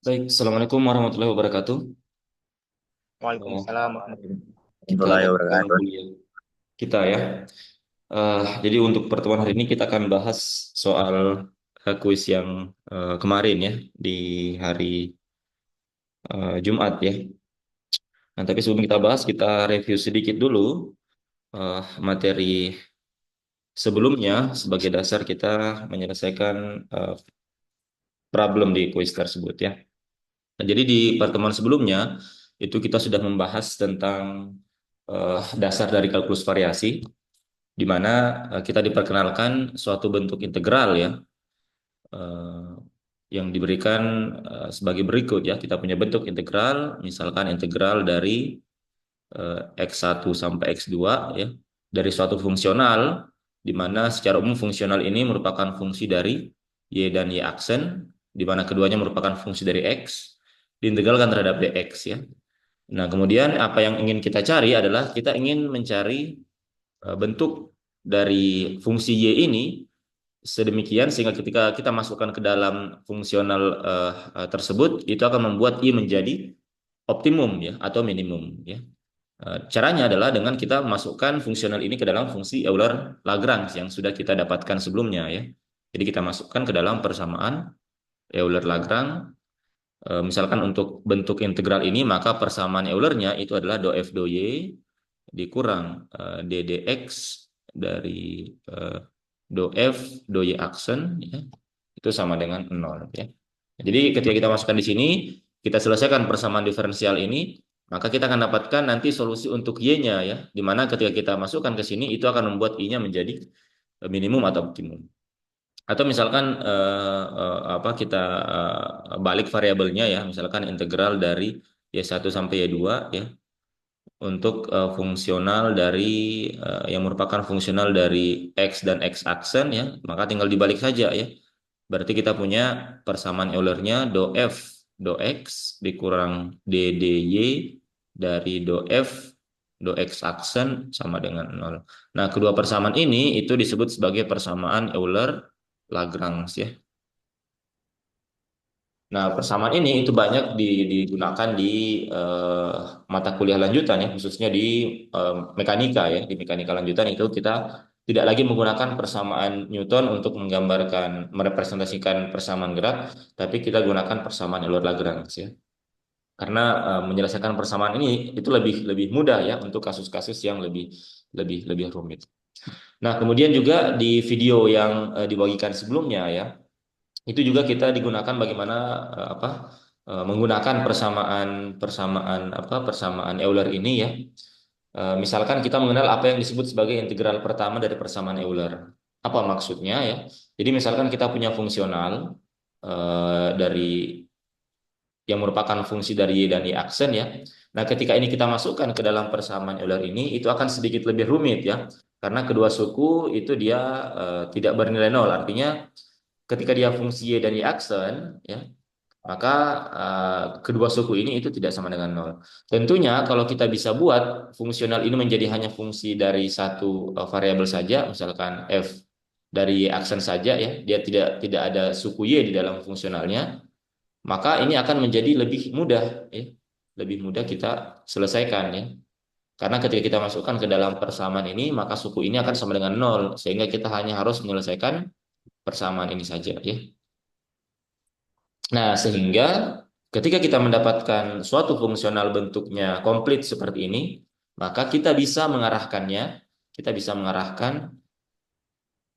Baik, Assalamualaikum warahmatullahi wabarakatuh. Eh, Waalaikumsalam warahmatullahi kita wabarakatuh. lanjutkan kuliah kita ya. Jadi untuk pertemuan hari ini kita akan bahas soal kuis yang kemarin ya di hari Jumat ya. Nah, tapi sebelum kita bahas, kita review sedikit dulu materi sebelumnya sebagai dasar kita menyelesaikan eh, problem di kuis tersebut ya. Nah, jadi di pertemuan sebelumnya itu kita sudah membahas tentang dasar dari kalkulus variasi, di mana kita diperkenalkan suatu bentuk integral ya, eh, yang diberikan sebagai berikut ya. Kita punya bentuk integral, misalkan integral dari X1 sampai X2 ya, dari suatu fungsional, di mana secara umum fungsional ini merupakan fungsi dari Y dan Y aksen, di mana keduanya merupakan fungsi dari X, diintegralkan terhadap dx ya. Nah, kemudian apa yang ingin kita cari adalah kita ingin mencari bentuk dari fungsi Y ini sedemikian sehingga ketika kita masukkan ke dalam fungsional tersebut itu akan membuat Y menjadi optimum ya atau minimum ya. Caranya adalah dengan kita masukkan fungsional ini ke dalam fungsi Euler-Lagrange yang sudah kita dapatkan sebelumnya ya. Jadi kita masukkan ke dalam persamaan Euler-Lagrange. Misalkan untuk bentuk integral ini maka persamaan Eulernya itu adalah do f do y dikurang d dx dari do f do y aksen ya, itu sama dengan nol ya. Jadi ketika kita masukkan di sini, kita selesaikan persamaan diferensial ini, maka kita akan dapatkan nanti solusi untuk y-nya ya, di mana ketika kita masukkan ke sini itu akan membuat y-nya menjadi minimum atau optimum. Atau misalkan apa kita balik variabelnya ya, misalkan integral dari y1 sampai y2 ya, untuk fungsional dari yang merupakan fungsional dari x dan x aksen ya, maka tinggal dibalik saja ya. Berarti kita punya persamaan Eulernya do f do x dikurang d dy dari do f do x aksen sama dengan nol. Nah, kedua persamaan ini itu disebut sebagai persamaan Euler Lagrange ya. Nah, persamaan ini itu banyak digunakan di eh, mata kuliah lanjutan ya, khususnya di mekanika ya. Di mekanika lanjutan itu kita tidak lagi menggunakan persamaan Newton untuk menggambarkan, merepresentasikan persamaan gerak, tapi kita gunakan persamaan Euler-Lagrange ya. Karena menyelesaikan persamaan ini itu lebih lebih mudah ya untuk kasus-kasus yang lebih lebih lebih rumit. Nah, kemudian juga di video yang dibagikan sebelumnya ya, itu juga kita digunakan bagaimana menggunakan persamaan persamaan apa persamaan Euler ini ya. Misalkan kita mengenal apa yang disebut sebagai integral pertama dari persamaan Euler. Apa maksudnya ya? Jadi misalkan kita punya fungsional dari yang merupakan fungsi dari Y dan Y aksen ya. Nah, ketika ini kita masukkan ke dalam persamaan Euler ini, itu akan sedikit lebih rumit ya. Karena kedua suku itu dia tidak bernilai nol. Artinya ketika dia fungsi Y dan Y aksen ya, maka kedua suku ini itu tidak sama dengan nol. Tentunya kalau kita bisa buat fungsional ini menjadi hanya fungsi dari satu variabel saja, misalkan f dari Y aksen saja ya, dia tidak ada suku Y di dalam fungsionalnya, maka ini akan menjadi lebih mudah ya. Lebih mudah kita selesaikan ya. Karena ketika kita masukkan ke dalam persamaan ini, maka suku ini akan sama dengan nol, sehingga kita hanya harus menyelesaikan persamaan ini saja ya. Nah, sehingga ketika kita mendapatkan suatu fungsional bentuknya komplit seperti ini, maka kita bisa mengarahkan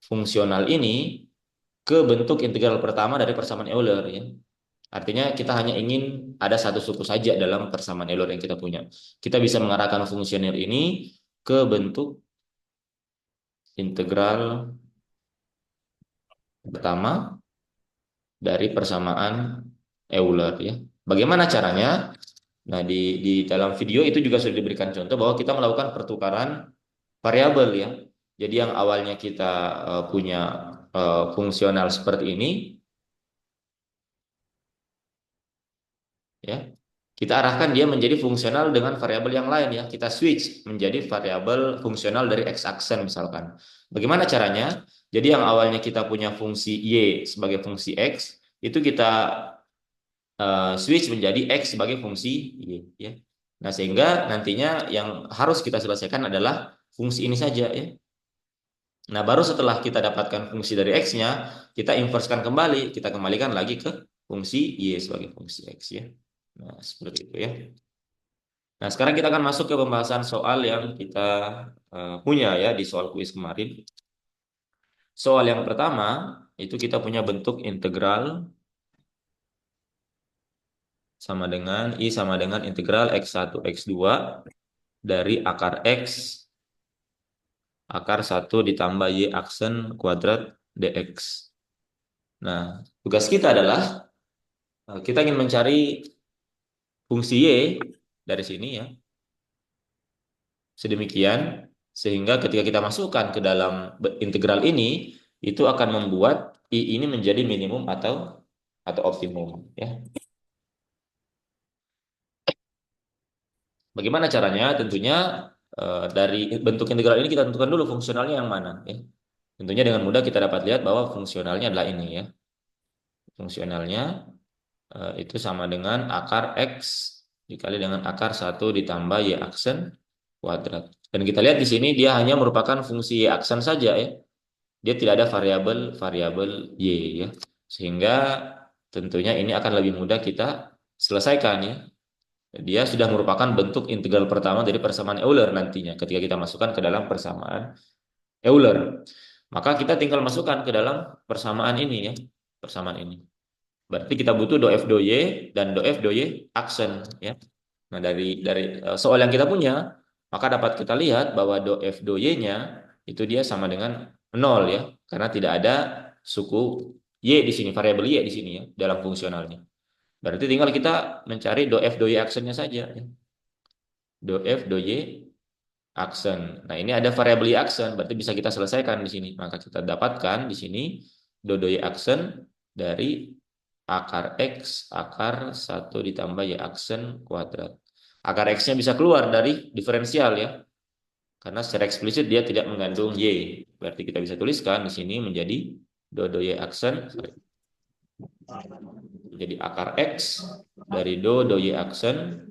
fungsional ini ke bentuk integral pertama dari persamaan Euler ya. Artinya kita hanya ingin ada satu suku saja dalam persamaan Euler yang kita punya. Kita bisa mengarahkan fungsional ini ke bentuk integral pertama dari persamaan Euler ya. Bagaimana caranya? Nah, di dalam video itu juga sudah diberikan contoh bahwa kita melakukan pertukaran variabel ya. Jadi yang awalnya kita punya fungsional seperti ini ya. Kita arahkan dia menjadi fungsional dengan variabel yang lain ya. Kita switch menjadi variabel fungsional dari x aksen misalkan. Bagaimana caranya? Jadi yang awalnya kita punya fungsi y sebagai fungsi x, itu kita switch menjadi X sebagai fungsi Y, ya. Nah, sehingga nantinya yang harus kita selesaikan adalah fungsi ini saja, ya. Nah, baru setelah kita dapatkan fungsi dari X-nya, kita inverskan kembali, kita kembalikan lagi ke fungsi Y sebagai fungsi X, ya. Nah, seperti itu, ya. Nah, sekarang kita akan masuk ke pembahasan soal yang kita punya, ya, di soal kuis kemarin. Soal yang pertama, itu kita punya bentuk integral sama dengan I sama dengan integral X1, X2 dari akar X, akar 1 ditambah Y aksen kuadrat DX. Nah, tugas kita adalah kita ingin mencari fungsi Y dari sini, ya. Sedemikian sehingga ketika kita masukkan ke dalam integral ini itu akan membuat I ini menjadi minimum atau optimum, ya. Bagaimana caranya? Tentunya dari bentuk integral ini kita tentukan dulu fungsionalnya yang mana, ya. Tentunya dengan mudah kita dapat lihat bahwa fungsionalnya adalah ini, ya. Fungsionalnya itu sama dengan akar X dikali dengan akar 1 ditambah Y aksen kuadrat. Dan kita lihat di sini dia hanya merupakan fungsi Y aksen saja, ya. Dia tidak ada variabel Y, ya. Sehingga tentunya ini akan lebih mudah kita selesaikan, ya. Dia sudah merupakan bentuk integral pertama dari persamaan Euler nantinya ketika kita masukkan ke dalam persamaan Euler. Maka kita tinggal masukkan ke dalam persamaan ini, ya. Persamaan ini. Berarti kita butuh do F do Y dan do F do Y aksen, ya. Nah, dari soal yang kita punya, maka dapat kita lihat bahwa do F do Y-nya itu dia sama dengan 0, ya. Karena tidak ada suku Y di sini, variabel Y di sini, ya, dalam fungsionalnya. Berarti tinggal kita mencari do F do Y aksennya saja, ya. Do F do Y aksen. Nah, ini ada variabel Y aksen, berarti bisa kita selesaikan di sini. Maka kita dapatkan di sini do do Y aksen dari akar X, akar 1 ditambah Y aksen kuadrat. Akar X-nya bisa keluar dari diferensial, ya. Karena secara eksplisit dia tidak mengandung Y. Berarti kita bisa tuliskan di sini menjadi do do Y aksen. Jadi akar X dari do do Y aksen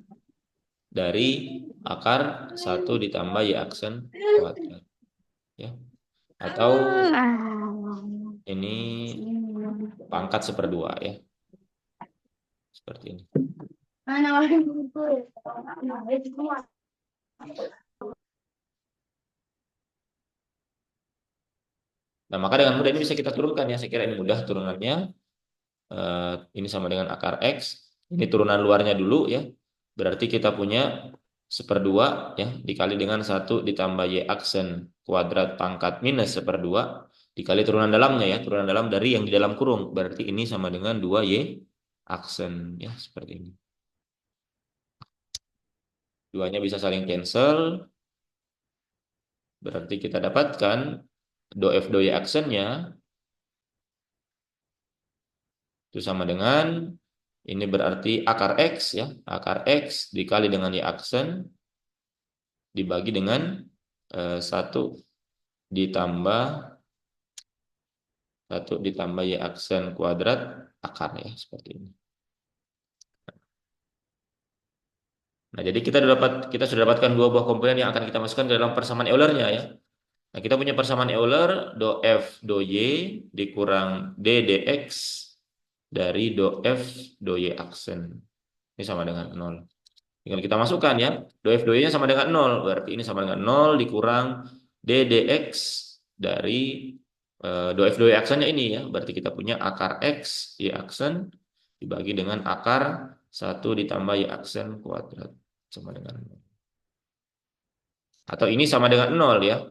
dari akar 1 ditambah Y aksen kuadrat, ya. Atau ini pangkat 1/2, ya. Seperti ini. Nah, maka dengan mudah ini bisa kita turunkan, ya. Saya kira ini mudah turunannya. Ini sama dengan akar X. Ini turunan luarnya dulu, ya. Berarti kita punya 1/2, ya, dikali dengan 1 ditambah Y aksen kuadrat pangkat minus 1/2 dikali turunan dalamnya, ya. Turunan dalam dari yang di dalam kurung. Berarti ini sama dengan 2Y aksen, ya, seperti ini. Duanya bisa saling cancel. Berarti kita dapatkan do F do Y aksennya itu sama dengan ini berarti akar X, ya. Akar X dikali dengan Y aksen dibagi dengan 1 ditambah Y aksen kuadrat akar, ya, seperti ini. Nah, jadi kita sudah dapatkan dua buah komponen yang akan kita masukkan ke dalam persamaan Eulernya, ya. Nah, kita punya persamaan Euler do F do Y dikurang D dx dari do F do Y aksen. Ini sama dengan 0. Tinggal kita masukkan, ya. Do F do Y-nya sama dengan 0. Berarti ini sama dengan 0 dikurang D dx dari do F do Y aksennya ini, ya. Berarti kita punya akar X Y aksen dibagi dengan akar 1 ditambah Y aksen kuadrat sama dengan 0. Atau ini sama dengan 0, ya.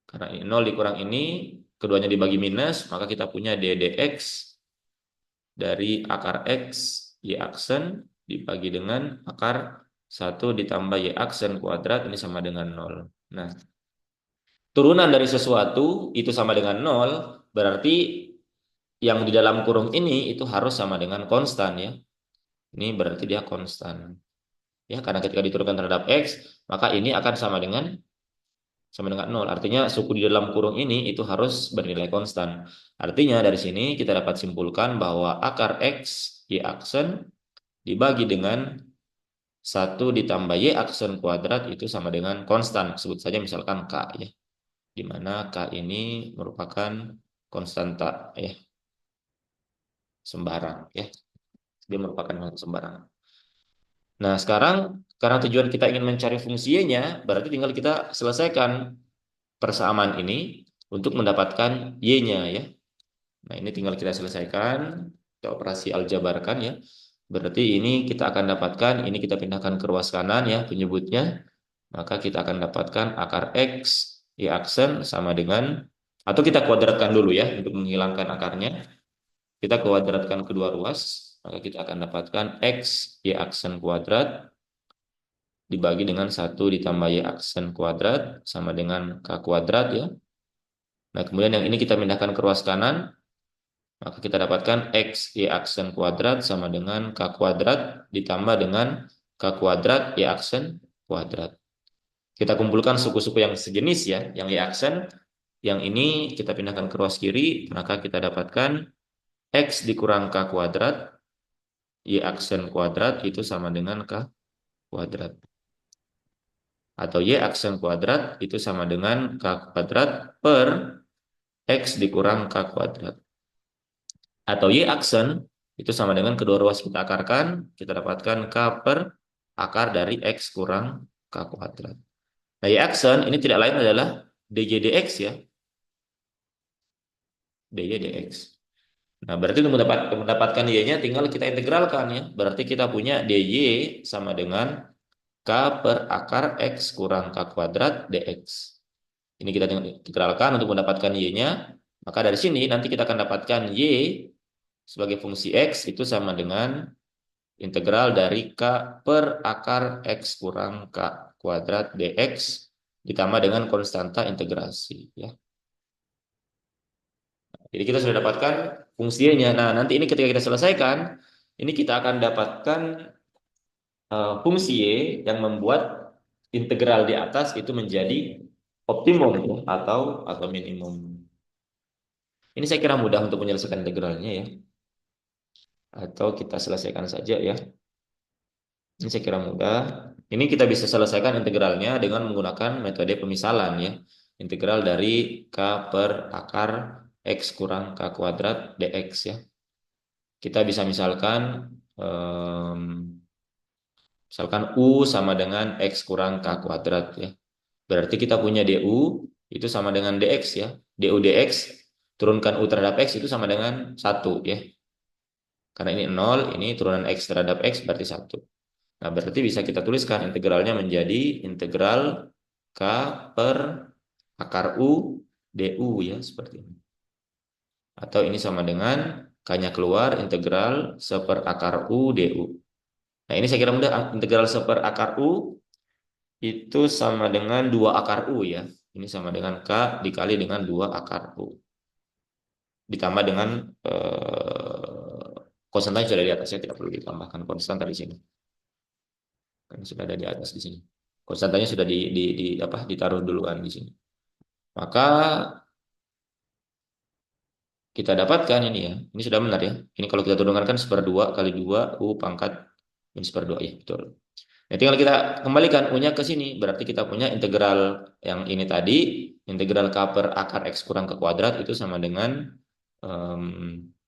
Karena ini 0 dikurang ini, keduanya dibagi minus, maka kita punya D dx dari akar X Y aksen dibagi dengan akar 1 ditambah Y aksen kuadrat ini sama dengan 0. Nah, turunan dari sesuatu itu sama dengan 0, berarti yang di dalam kurung ini itu harus sama dengan konstan, ya. Ini berarti dia konstan. Ya, karena ketika diturunkan terhadap X, maka ini akan sama dengan 0. Artinya suku di dalam kurung ini itu harus bernilai konstan. Artinya dari sini kita dapat simpulkan bahwa akar X Y aksen dibagi dengan 1 ditambah Y aksen kuadrat itu sama dengan konstan. Sebut saja misalkan K ya. Di mana K ini merupakan konstanta ya, sembarang ya. Dia merupakan sembarang. Nah, sekarang karena tujuan kita ingin mencari fungsi Y-nya, berarti tinggal kita selesaikan persamaan ini untuk mendapatkan Y-nya ya. Nah, ini tinggal kita selesaikan, kita operasi aljabarkan ya. Berarti ini kita akan dapatkan, ini kita pindahkan ke ruas kanan ya penyebutnya. Maka kita akan dapatkan akar X, Y aksen sama dengan, atau kita kuadratkan dulu ya untuk menghilangkan akarnya. Kita kuadratkan kedua ruas, maka kita akan dapatkan X, Y aksen kuadrat dibagi dengan 1 ditambah Y aksen kuadrat sama dengan K kuadrat ya. Nah, kemudian yang ini kita pindahkan ke ruas kanan, maka kita dapatkan X Y aksen kuadrat sama dengan K kuadrat ditambah dengan K kuadrat Y aksen kuadrat. Kita kumpulkan suku-suku yang sejenis ya, yang Y aksen. Yang ini kita pindahkan ke ruas kiri, maka kita dapatkan X dikurang K kuadrat Y aksen kuadrat itu sama dengan K kuadrat. Atau Y aksen kuadrat itu sama dengan K kuadrat per X dikurang K kuadrat. Atau Y aksen itu sama dengan kedua ruas kita akarkan, kita dapatkan K per akar dari X kurang K kuadrat. Nah, Y aksen ini tidak lain adalah dY dx ya. dY dx. Nah, berarti untuk mendapatkan Y-nya tinggal kita integralkan ya. Berarti kita punya dY sama dengan K per akar X kurang K kuadrat dx. Ini kita integralkan untuk mendapatkan Y-nya. Maka dari sini nanti kita akan dapatkan Y sebagai fungsi X itu sama dengan integral dari K per akar X kurang K kuadrat dx ditambah dengan konstanta integrasi ya. Jadi kita sudah dapatkan fungsinya. Nah, nanti ini ketika kita selesaikan, ini kita akan dapatkan fungsi Y yang membuat integral di atas itu menjadi optimum ya, atau minimum. Ini saya kira mudah untuk menyelesaikan integralnya ya. Atau kita selesaikan saja ya. Ini saya kira mudah. Ini kita bisa selesaikan integralnya dengan menggunakan metode pemisalan ya. Integral dari K per akar X kurang K kuadrat dx ya. Kita bisa misalkan U sama dengan X kurang K kuadrat ya. Berarti kita punya DU itu sama dengan DX ya. DU DX turunkan U terhadap X itu sama dengan 1 ya. Karena ini 0, ini turunan X terhadap X berarti 1. Nah, berarti bisa kita tuliskan integralnya menjadi integral K per akar U DU ya, seperti ini. Atau ini sama dengan K-nya keluar integral seper akar U DU. Nah, ini saya kira mudah. Integral seper akar U itu sama dengan 2 akar U ya. Ini sama dengan K dikali dengan 2 akar U. Ditambah dengan konstantanya sudah di atas ya, tidak perlu ditambahkan konstan di sini. Kan sudah ada di atas di sini. Konstantanya sudah ditaruh duluan di sini. Maka kita dapatkan ini ya. Ini sudah benar ya. Ini kalau kita turunkan kan 1/2 kali 2 U pangkat min 1/2 ya, betul. Nah, tinggal kita kembalikan U-nya ke sini. Berarti kita punya integral yang ini tadi, integral K per akar X kurang ke kuadrat itu sama dengan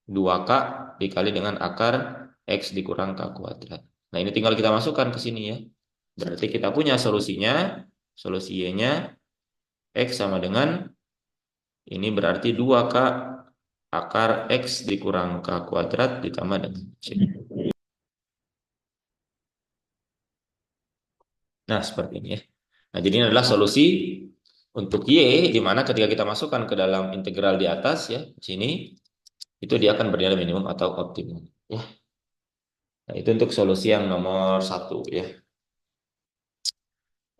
2K dikali dengan akar X dikurang K kuadrat. Nah, ini tinggal kita masukkan ke sini ya. Berarti kita punya solusinya, solusi Y-nya X sama dengan, ini berarti 2K akar X dikurang K kuadrat ditambah dengan C. Nah, seperti ini ya. Nah, jadi ini adalah solusi untuk Y, di mana ketika kita masukkan ke dalam integral di atas ya, di sini, itu dia akan bernilai minimum atau optimum. Ya. Nah, itu untuk solusi yang nomor 1 ya.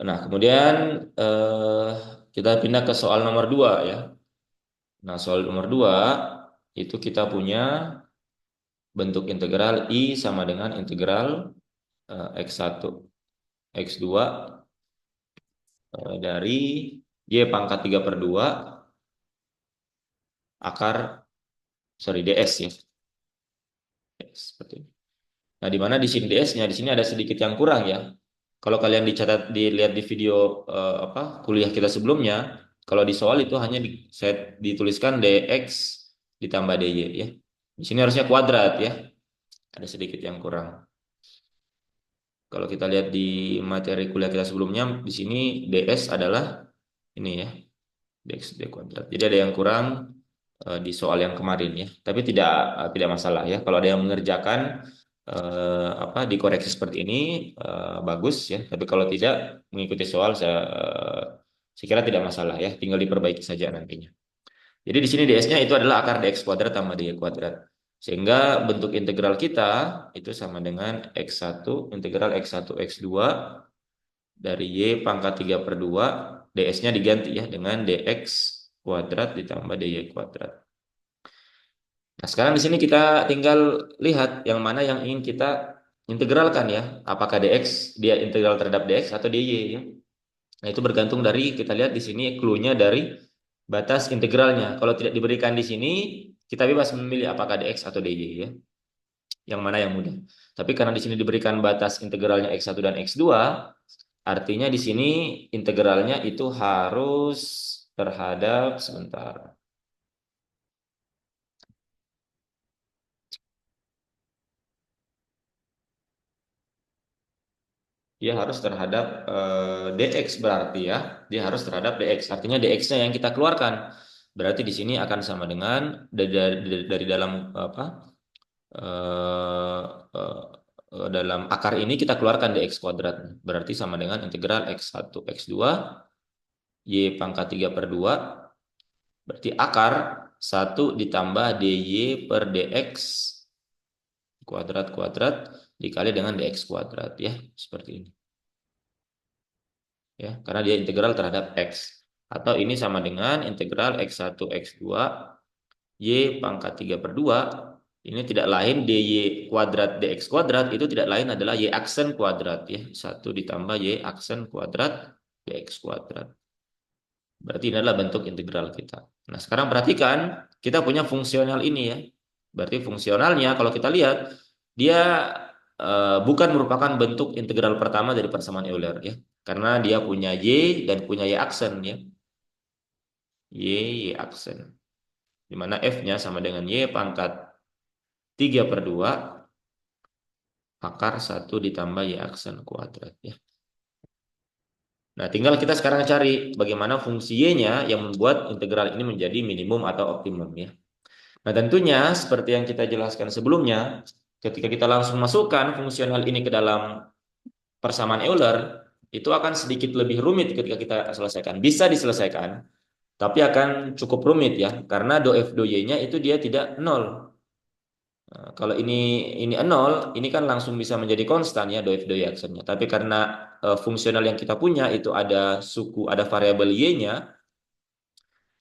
Nah, kemudian kita pindah ke soal nomor 2 ya. Nah, soal nomor 2 itu kita punya bentuk integral I sama dengan integral X1, X2 dari Y pangkat 3/2 akar, sorry, DS ya. seperti ini. Nah, di mana di sini DS-nya, di sini ada sedikit yang kurang ya. Kalau kalian dilihat di video kuliah kita sebelumnya, kalau di soal itu hanya dituliskan DX ditambah DY ya. Di sini harusnya kuadrat ya. Ada sedikit yang kurang. Kalau kita lihat di materi kuliah kita sebelumnya, di sini DS adalah ini ya, DX D kuadrat. Jadi ada yang kurang di soal yang kemarin ya. Tapi tidak masalah ya. Kalau ada yang mengerjakan dikoreksi seperti ini bagus ya. Tapi kalau tidak mengikuti soal saya kira tidak masalah ya. Tinggal diperbaiki saja nantinya. Jadi di sini ds-nya itu adalah akar dx kuadrat tambah dy kuadrat. Sehingga bentuk integral kita itu sama dengan x1 integral x1 x2 dari y pangkat 3 per 2 ds-nya diganti ya dengan dx kuadrat ditambah dy kuadrat. Nah, sekarang di sini kita tinggal lihat yang mana yang ingin kita integralkan ya. Apakah dx dia integral terhadap dx atau dy ya. Nah, itu bergantung dari kita lihat di sini clue-nya dari batas integralnya. Kalau tidak diberikan di sini, kita bebas memilih apakah dx atau dy ya. Yang mana yang mudah. Tapi karena di sini diberikan batas integralnya x1 dan x2, artinya di sini integralnya itu harus terhadap sebentar. Dia harus terhadap dx berarti ya. Dia harus terhadap dx. Artinya dx-nya yang kita keluarkan. Berarti di sini akan sama dengan dari dalam eh, dalam akar ini kita keluarkan dx kuadrat. Berarti sama dengan integral x1 x2 y pangkat 3 per 2. Berarti akar 1 ditambah dy per dx kuadrat dikali dengan dx kuadrat ya. Seperti ini. Ya, karena dia integral terhadap x. Atau ini sama dengan integral x1 x2 y pangkat 3 per 2. Ini tidak lain dy kuadrat dx kuadrat itu tidak lain adalah y aksen kuadrat ya. 1 ditambah y aksen kuadrat dx kuadrat. Berarti ini adalah bentuk integral kita. Nah, sekarang perhatikan kita punya fungsional ini ya. Berarti fungsionalnya kalau kita lihat dia bukan merupakan bentuk integral pertama dari persamaan Euler ya. Karena dia punya y dan punya y aksen ya. Y aksen. Di mana f-nya sama dengan y pangkat 3 per 2 akar 1 ditambah y aksen kuadrat ya. Nah, tinggal kita sekarang cari bagaimana fungsi y-nya yang membuat integral ini menjadi minimum atau optimum ya. Nah, tentunya seperti yang kita jelaskan sebelumnya, ketika kita langsung masukkan fungsional ini ke dalam persamaan Euler, itu akan sedikit lebih rumit ketika kita selesaikan. Bisa diselesaikan, tapi akan cukup rumit ya, karena do f do y-nya itu dia tidak nol. Nah, kalau ini nol, ini kan langsung bisa menjadi konstan ya do f do y aksennya. Tapi karena fungsional yang kita punya itu ada variabel y-nya,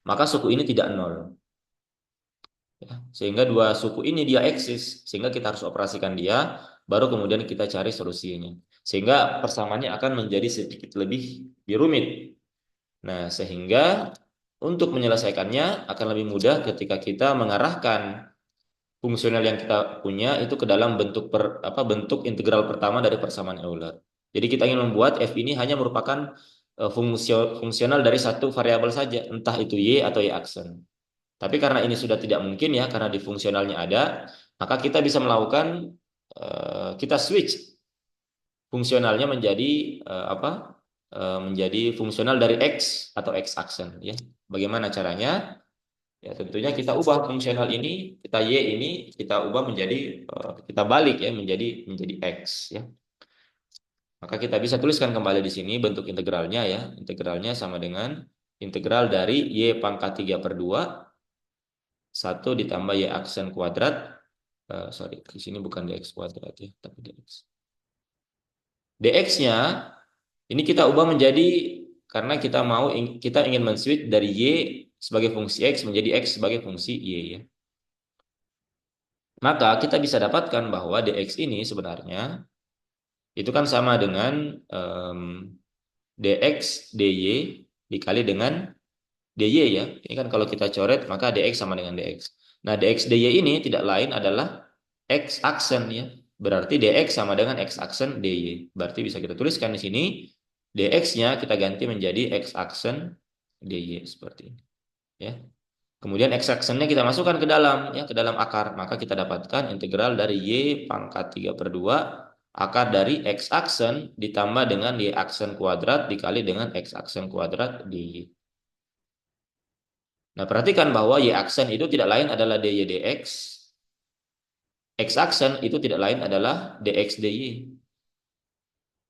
maka suku ini tidak nol. Ya, sehingga dua suku ini dia eksis, sehingga kita harus operasikan dia, baru kemudian kita cari solusinya. Sehingga persamaannya akan menjadi sedikit lebih rumit. Nah, sehingga untuk menyelesaikannya akan lebih mudah ketika kita mengarahkan fungsional yang kita punya itu ke dalam bentuk integral pertama dari persamaan Euler. Jadi kita ingin membuat f ini hanya merupakan fungsional dari satu variabel saja, entah itu y atau y aksen. Tapi karena ini sudah tidak mungkin ya, karena di fungsionalnya ada, maka kita bisa melakukan kita switch fungsionalnya menjadi menjadi fungsional dari x atau x aksen ya. Bagaimana caranya? Ya tentunya kita ubah fungsional ini, kita y ini kita ubah menjadi kita balik ya menjadi x ya. Maka kita bisa tuliskan kembali di sini bentuk integralnya ya. Integralnya sama dengan integral dari y pangkat 3 per 2 1 ditambah y aksen kuadrat. Sorry, di sini bukan dx kuadrat ya, tapi dx. dx-nya ini kita ubah menjadi karena kita ingin men-switch dari y sebagai fungsi x menjadi x sebagai fungsi y ya. Maka kita bisa dapatkan bahwa dx ini sebenarnya itu kan sama dengan dx dy dikali dengan dy ya. Ini kan kalau kita coret maka dx sama dengan dx. Nah, dx dy ini tidak lain adalah X aksen ya. Berarti dx sama dengan X aksen dy. Berarti bisa kita tuliskan di sini dx-nya kita ganti menjadi X aksen dy seperti ini. Ya. Kemudian X aksennya kita masukkan ke dalam ya, ke dalam akar. Maka kita dapatkan integral dari y pangkat 3/2 akar dari X aksen ditambah dengan y aksen kuadrat dikali dengan X aksen kuadrat dy. Nah, perhatikan bahwa y aksen itu tidak lain adalah dy dx. X aksen itu tidak lain adalah dx dy.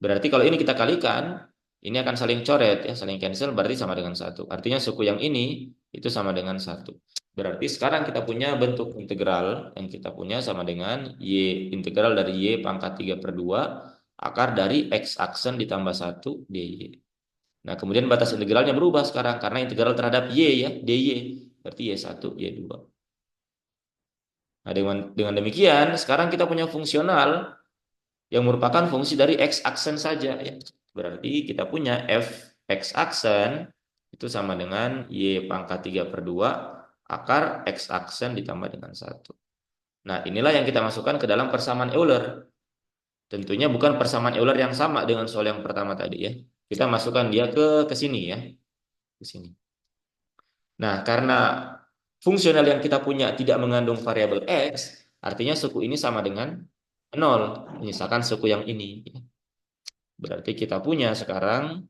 Berarti kalau ini kita kalikan, ini akan saling coret ya, saling cancel berarti sama dengan satu. Artinya suku yang ini itu sama dengan satu. Berarti sekarang kita punya bentuk integral yang kita punya sama dengan y integral dari y pangkat 3/2 akar dari x aksen ditambah satu dy. Nah, kemudian batas integralnya berubah sekarang karena integral terhadap y ya, dy. Berarti y1, y2. Nah, dengan demikian sekarang kita punya fungsional yang merupakan fungsi dari x aksen saja ya. Berarti kita punya f x aksen itu sama dengan y pangkat 3/2 akar x aksen ditambah dengan satu. Nah, inilah yang kita masukkan ke dalam persamaan Euler. Tentunya bukan persamaan Euler yang sama dengan soal yang pertama tadi ya. Kita masukkan dia ke sini ya, ke sini. Nah, karena fungsional yang kita punya tidak mengandung variabel x, artinya suku ini sama dengan 0, menyisakan suku yang ini. Berarti kita punya sekarang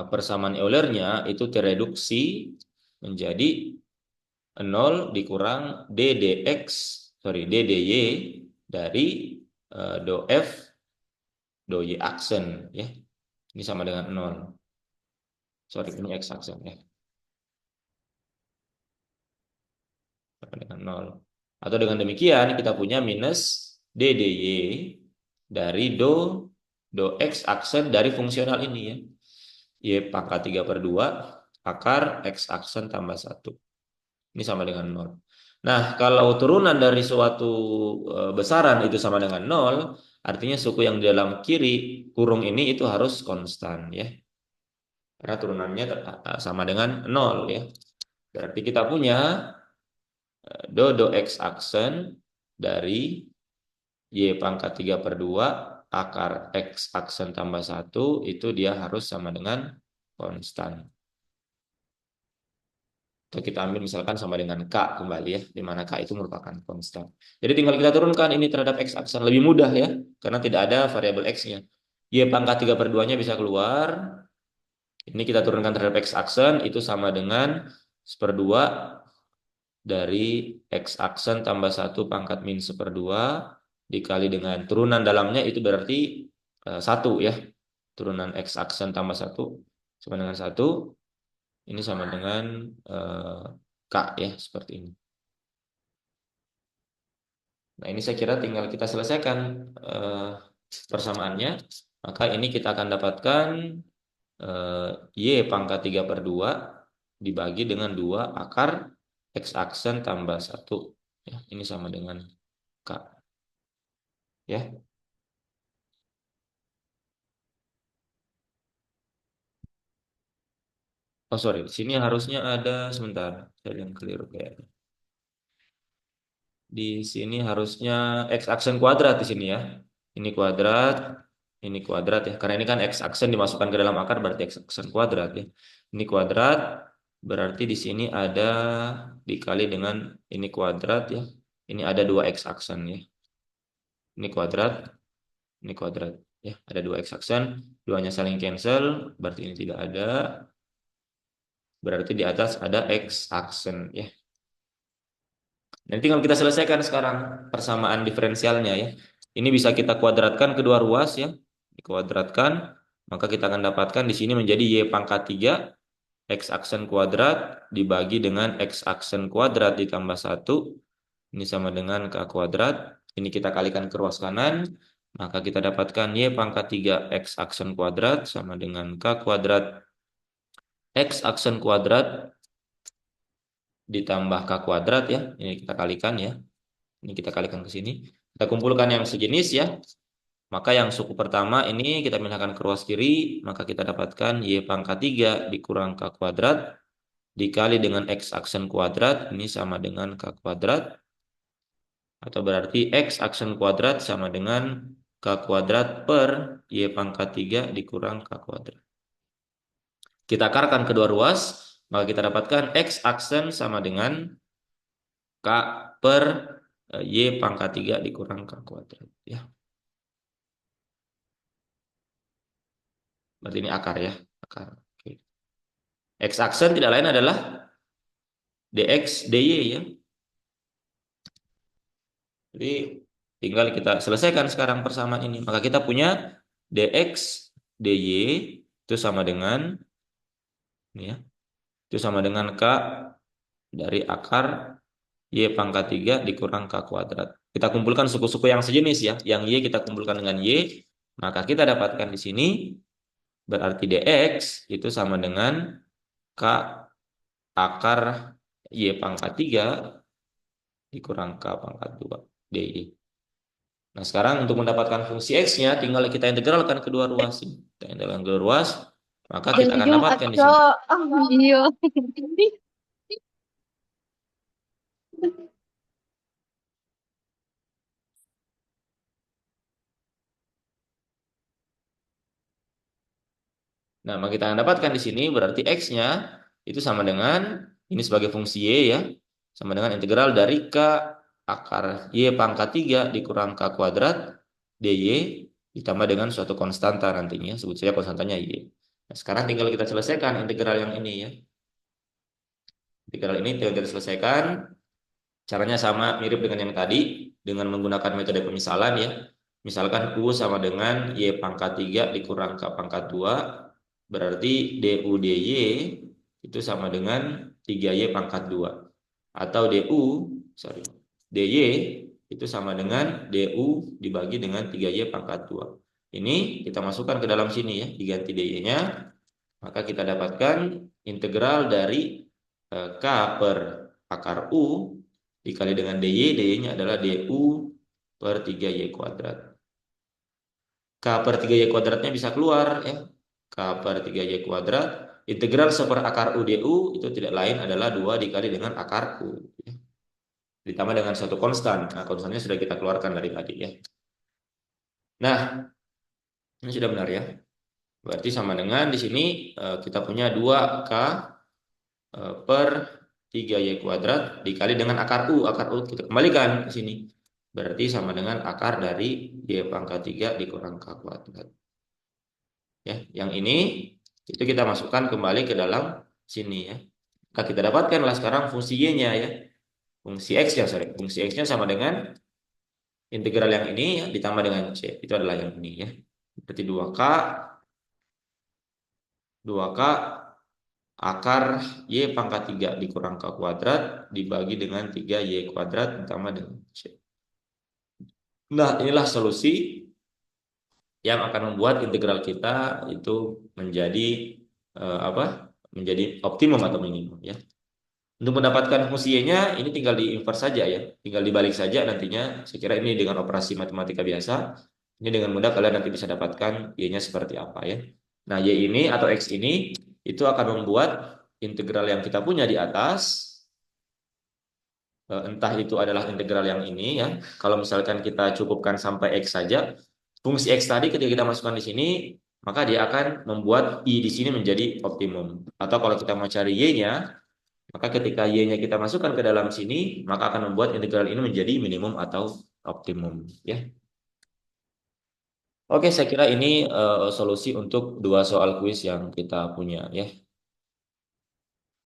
persamaan Eulernya itu tereduksi menjadi 0 dikurang d dx, sorry, d dy dari do f do y aksen ya. Ini sama dengan 0. Sorry, ini x aksen ya. Sama dengan 0. Atau dengan demikian kita punya minus d dy dari do x aksen dari fungsional ini ya. Y pangkat 3/2 akar x aksen tambah 1. Ini sama dengan 0. Nah, kalau turunan dari suatu besaran itu sama dengan 0, artinya suku yang di dalam kiri kurung ini itu harus konstan ya. Karena turunannya sama dengan 0 ya. Berarti kita punya do x aksen dari y pangkat 3/2 akar x aksen tambah 1 itu dia harus sama dengan konstan. Atau kita ambil misalkan sama dengan K kembali ya, di mana K itu merupakan konstan. Jadi tinggal kita turunkan ini terhadap X aksen. Lebih mudah ya, karena tidak ada variabel X-nya. Y pangkat 3/2-nya bisa keluar. Ini kita turunkan terhadap X aksen, itu sama dengan 1/2 dari X aksen tambah 1 pangkat min 1/2 dikali dengan turunan dalamnya itu berarti 1 ya. Turunan X aksen tambah 1 sama dengan 1. Ini sama dengan K ya, seperti ini. Nah, ini saya kira tinggal kita selesaikan persamaannya. Maka ini kita akan dapatkan Y pangkat 3/2 dibagi dengan 2 akar X aksen tambah 1. Ya, ini sama dengan K. Ya. Oh sorry, di sini harusnya ada sebentar. Saya yang keliru kayaknya. Di sini harusnya X aksen kuadrat di sini ya. Ini kuadrat ya. Karena ini kan X aksen dimasukkan ke dalam akar berarti X aksen kuadrat ya. Ini kuadrat berarti di sini ada dikali dengan ini kuadrat ya. Ini ada 2 X aksen ya. Ini kuadrat ya. Ada 2 X aksen, duanya saling cancel, berarti ini tidak ada. Berarti di atas ada X aksen ya. Nanti tinggal kita selesaikan sekarang persamaan diferensialnya ya. Ini bisa kita kuadratkan kedua ruas ya. Dikuadratkan, maka kita akan dapatkan di sini menjadi Y pangkat 3 X aksen kuadrat dibagi dengan X aksen kuadrat ditambah 1. Ini sama dengan K kuadrat. Ini kita kalikan ke ruas kanan, maka kita dapatkan Y pangkat 3 X aksen kuadrat sama dengan K kuadrat X aksen kuadrat ditambah K kuadrat ya. Ini kita kalikan ya. Ini kita kalikan ke sini. Kita kumpulkan yang sejenis ya. Maka yang suku pertama ini kita pindahkan ke ruas kiri. Maka kita dapatkan Y pangkat 3 dikurang K kuadrat dikali dengan X aksen kuadrat. Ini sama dengan K kuadrat. Atau berarti X aksen kuadrat sama dengan K kuadrat per Y pangkat 3 dikurang K kuadrat. Kita akarkan kedua ruas, maka kita dapatkan X aksen sama dengan K per Y pangkat 3 dikurang K kuadrat. Ya, berarti ini akar ya. Akar. Oke. X aksen tidak lain adalah dx dy ya. Jadi tinggal kita selesaikan sekarang persamaan ini. Maka kita punya dx dy itu sama dengan ini ya. Itu sama dengan k dari akar y pangkat 3 dikurang k kuadrat. Kita kumpulkan suku-suku yang sejenis ya. Yang y kita kumpulkan dengan y. Maka kita dapatkan di sini berarti dx itu sama dengan k akar y pangkat 3 dikurang k pangkat 2 dy. Nah, sekarang untuk mendapatkan fungsi x-nya tinggal kita integralkan kedua ruas ini. Kita integralkan kedua ruas, maka kita akan Ujung-ujung dapatkan di atau sini. iya. Nah, maka kita akan dapatkan di sini berarti x-nya itu sama dengan ini sebagai fungsi y ya, sama dengan integral dari k akar y pangkat 3 dikurang k kuadrat dy ditambah dengan suatu konstanta nantinya, sebut saja konstantanya y. Nah, sekarang tinggal kita selesaikan integral yang ini ya. Integral ini tinggal kita selesaikan. Caranya sama mirip dengan yang tadi dengan menggunakan metode pemisalan ya. Misalkan U sama dengan Y pangkat 3 dikurang K pangkat 2 berarti DU DY itu sama dengan 3Y pangkat 2 atau sorry, DY itu sama dengan DU dibagi dengan 3Y pangkat 2. Ini kita masukkan ke dalam sini ya, diganti DY-nya, maka kita dapatkan integral dari K per akar U dikali dengan dy, dy-nya adalah du per 3y kuadrat. K per 3y kuadratnya bisa keluar ya. K per 3y kuadrat integral seper akar u du itu tidak lain adalah 2 dikali dengan akar u ya. Ditambah dengan suatu konstan. Nah, konstannya sudah kita keluarkan dari tadi ya. Nah, ini sudah benar ya. Berarti sama dengan di sini kita punya 2k per 3y kuadrat dikali dengan akar u. Akar u kita kembalikan ke sini. Berarti sama dengan akar dari y pangkat 3 dikurang k kuadrat. Ya, yang ini itu kita masukkan kembali ke dalam sini ya. Maka kita dapatkanlah sekarang fungsi y-nya ya. Fungsi x-nya, sorry. Fungsi x-nya sama dengan integral yang ini ya, ditambah dengan c. Itu adalah yang ini ya. Berarti 2k akar y pangkat 3 dikurang k kuadrat dibagi dengan 3y kuadrat ditambah dengan c. Nah, inilah solusi yang akan membuat integral kita itu menjadi apa? Menjadi optimum atau minimum ya. Untuk mendapatkan fungsi y-nya ini tinggal diinvers saja ya, tinggal dibalik saja nantinya. Saya kira ini dengan operasi matematika biasa, ini dengan mudah kalian nanti bisa dapatkan y-nya seperti apa ya. Nah, y ini atau x ini itu akan membuat integral yang kita punya di atas, entah itu adalah integral yang ini ya. Kalau misalkan kita cukupkan sampai x saja, fungsi x tadi ketika kita masukkan di sini, maka dia akan membuat i di sini menjadi optimum. Atau kalau kita mau cari y-nya, maka ketika y-nya kita masukkan ke dalam sini, maka akan membuat integral ini menjadi minimum atau optimum ya. Oke, saya kira ini solusi untuk dua soal kuis yang kita punya ya.